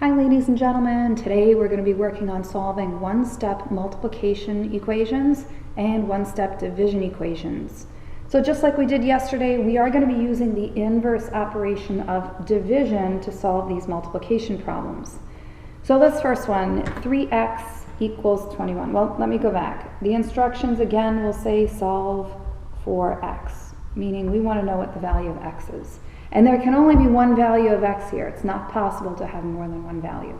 Hi ladies and gentlemen, today we're going to be working on solving one-step multiplication equations and one-step division equations. So just like we did yesterday, we are going to be using the inverse operation of division to solve these multiplication problems. So this first one, 3x equals 21. Well, let me go back. The instructions again will say solve for x, meaning we want to know what the value of x is. And there can only be one value of x here. It's not possible to have more than one value.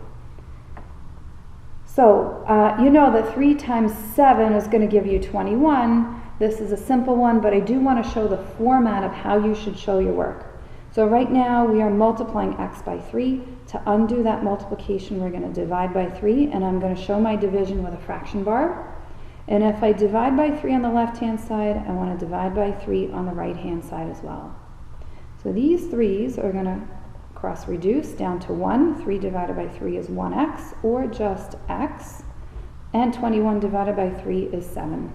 So you know that 3 times 7 is going to give you 21. This is a simple one, but I do want to show the format of how you should show your work. So right now we are multiplying x by 3. To undo that multiplication, we're going to divide by 3, and I'm going to show my division with a fraction bar. And if I divide by 3 on the left-hand side, I want to divide by 3 on the right-hand side as well. So these 3's are going to cross-reduce down to 1. 3 divided by 3 is 1x, or just x. And 21 divided by 3 is 7.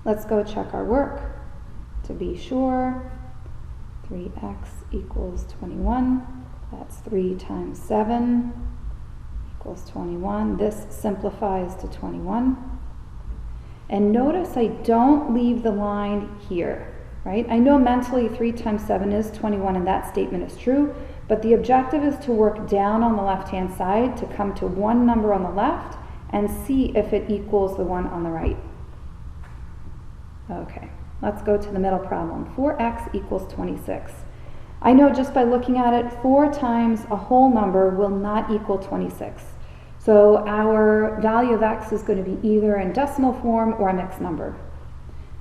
Let's go check our work to be sure. 3x equals 21. That's 3 times 7 equals 21. This simplifies to 21. And notice I don't leave the line here. Right? I know mentally 3 times 7 is 21 and that statement is true, but the objective is to work down on the left-hand side to come to one number on the left and see if it equals the one on the right. Okay, let's go to the middle problem. 4x equals 26. I know just by looking at it, 4 times a whole number will not equal 26. So our value of x is going to be either in decimal form or a mixed number.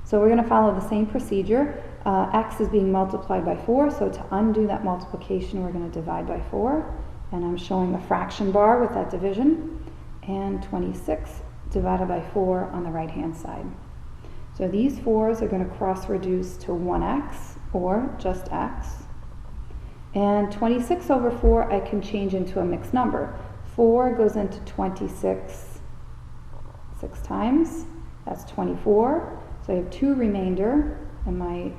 So we're going to follow the same procedure. X is being multiplied by 4, so to undo that multiplication, we're going to divide by 4. And I'm showing the fraction bar with that division. And 26 divided by 4 on the right-hand side. So these 4's are going to cross-reduce to 1x, or just x. And 26 over 4 I can change into a mixed number. 4 goes into 26 6 times. That's 24. So I have 2 remainder, and my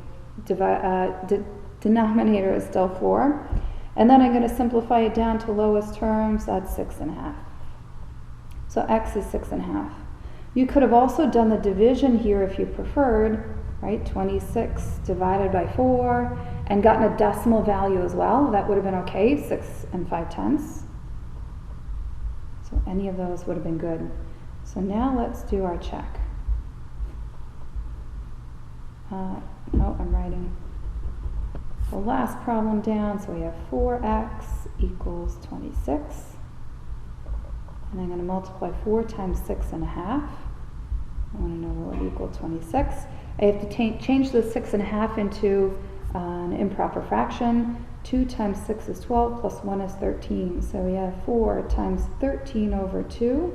denominator is still 4. And then I'm going to simplify it down to lowest terms. That's 6.5. So x is 6.5. You could have also done the division here if you preferred, right? 26 divided by 4, and gotten a decimal value as well. That would have been okay, 6 5/10. So any of those would have been good. So now let's do our check. No, I'm writing the last problem down. So we have 4x equals 26. And I'm going to multiply 4 times 6.5. I want to know will it equal 26. I have to change the 6.5 into an improper fraction. 2 times 6 is 12 plus 1 is 13. So we have 4 times 13 over 2.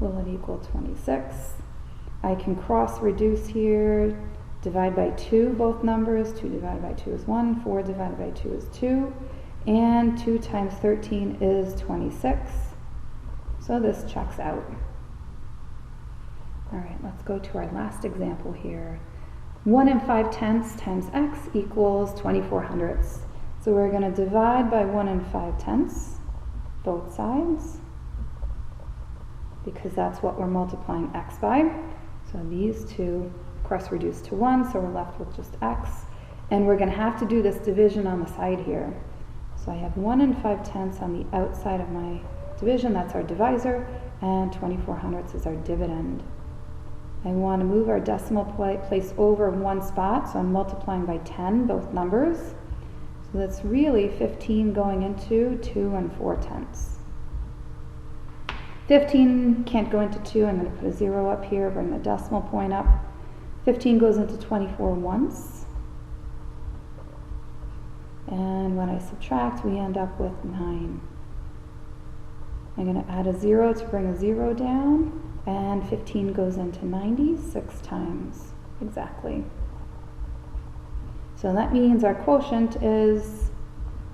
Will it equal 26? I can cross-reduce here, divide by 2 both numbers. 2 divided by 2 is 1, 4 divided by 2 is 2, and 2 times 13 is 26. So this checks out. All right, let's go to our last example here. 1 5/10 times x equals 24 hundredths. So we're going to divide by 1 5/10, both sides, because that's what we're multiplying x by. So these two cross-reduce to 1, so we're left with just x. And we're going to have to do this division on the side here. So I have 1 5/10 on the outside of my division, that's our divisor, and 24 hundredths is our dividend. I want to move our decimal place over 1 spot, so I'm multiplying by 10, both numbers. So that's really 15 going into 2 4/10. 15 can't go into 2. I'm going to put a 0 up here, bring the decimal point up. 15 goes into 24 once. And when I subtract, we end up with 9. I'm going to add a 0 to bring a 0 down. And 15 goes into 90 6 times, exactly. So that means our quotient is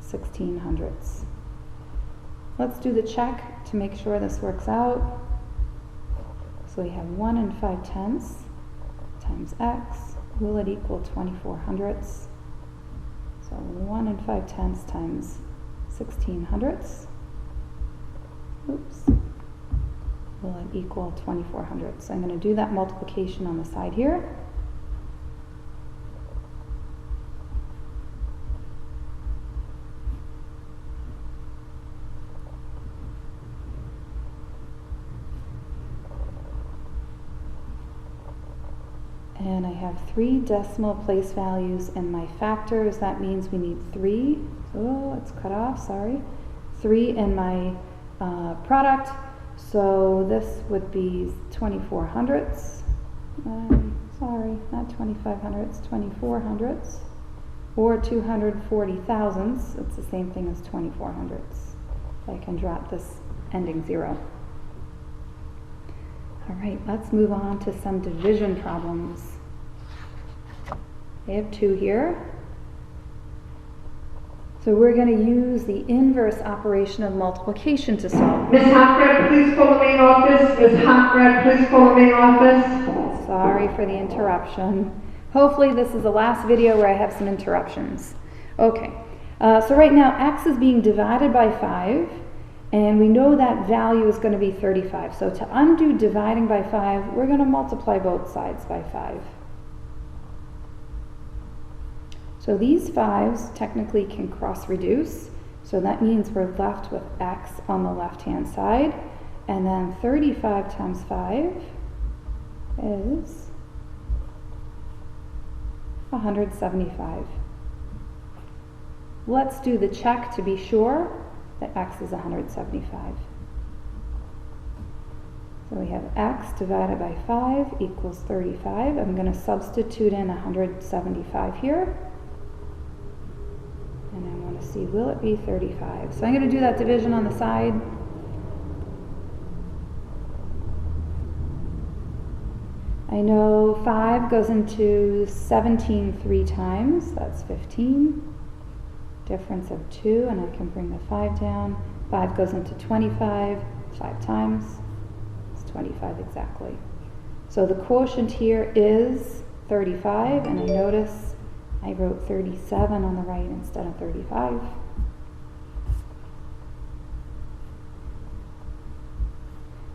16 hundredths. Let's do the check to make sure this works out. So we have 1 5/10 times x. Will it equal 24 hundredths? So 1 5/10 times 1600ths. Oops. Will it equal 2400ths? So I'm going to do that multiplication on the side here. And I have 3 decimal place values in my factors. That means we need 3. Oh, it's cut off, sorry. 3 in my product. So this would be 2400ths. Sorry, not 2500ths, 2400ths. Or 240 thousandths. It's the same thing as 2400ths. I can drop this ending 0. All right, let's move on to some division problems. I have 2 here. So we're going to use the inverse operation of multiplication to solve. Ms. Hockred, please call the main office. Ms. Hockred, please call the main office. Sorry for the interruption. Hopefully this is the last video where I have some interruptions. Okay, so right now x is being divided by 5. And we know that value is going to be 35. So to undo dividing by 5, we're going to multiply both sides by 5. So these 5s technically can cross-reduce. So that means we're left with x on the left-hand side. And then 35 times 5 is 175. Let's do the check to be sure that x is 175. So we have x divided by 5 equals 35. I'm going to substitute in 175 here. And I want to see, will it be 35? So I'm going to do that division on the side. I know 5 goes into 17 3 times. That's 15. Difference of 2, and I can bring the 5 down. 5 goes into 25 5 times. It's 25 exactly. So the quotient here is 35, and I notice I wrote 37 on the right instead of 35.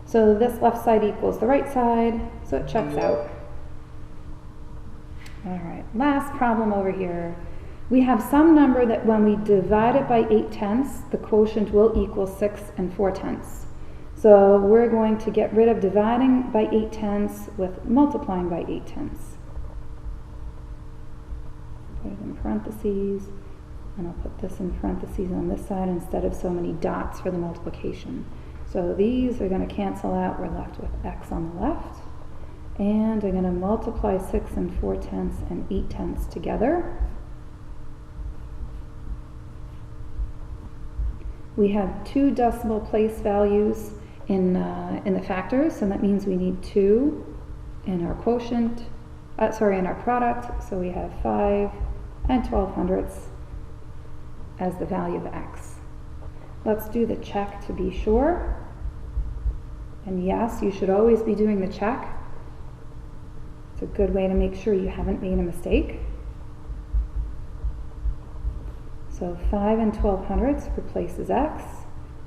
So this left side equals the right side, so it checks out. All right, last problem over here. We have some number that when we divide it by 8/10, the quotient will equal 6 4/10. So we're going to get rid of dividing by 8/10 with multiplying by 8/10. Put it in parentheses, and I'll put this in parentheses on this side instead of so many dots for the multiplication. So these are going to cancel out. We're left with x on the left. And I'm going to multiply 6 4/10 and 8/10 together. We have 2 decimal place values in the factors, so that means we need 2 in our quotient, in our product. So we have 5 and 1200ths as the value of x. Let's do the check to be sure. And yes, you should always be doing the check. It's a good way to make sure you haven't made a mistake. So 5 and 1200ths replaces x,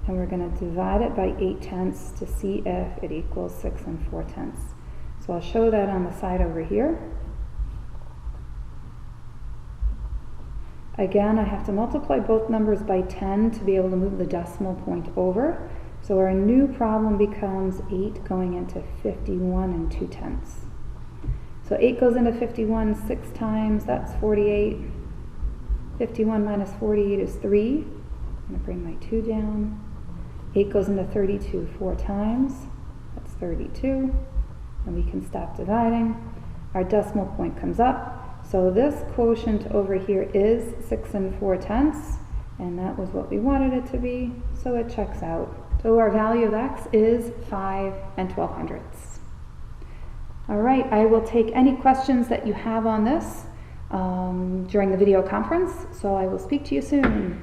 and we're going to divide it by 8/10 to see if it equals 6 4/10. So I'll show that on the side over here. Again, I have to multiply both numbers by 10 to be able to move the decimal point over. So our new problem becomes 8 going into 51 2/10. So 8 goes into 51 6 times, that's 48. 51 minus 48 is 3. I'm going to bring my 2 down. 8 goes into 32 4 times. That's 32. And we can stop dividing. Our decimal point comes up. So this quotient over here is 6 4/10. And that was what we wanted it to be. So it checks out. So our value of x is 5 and 1200ths. All right, I will take any questions that you have on this during the video conference, so I will speak to you soon.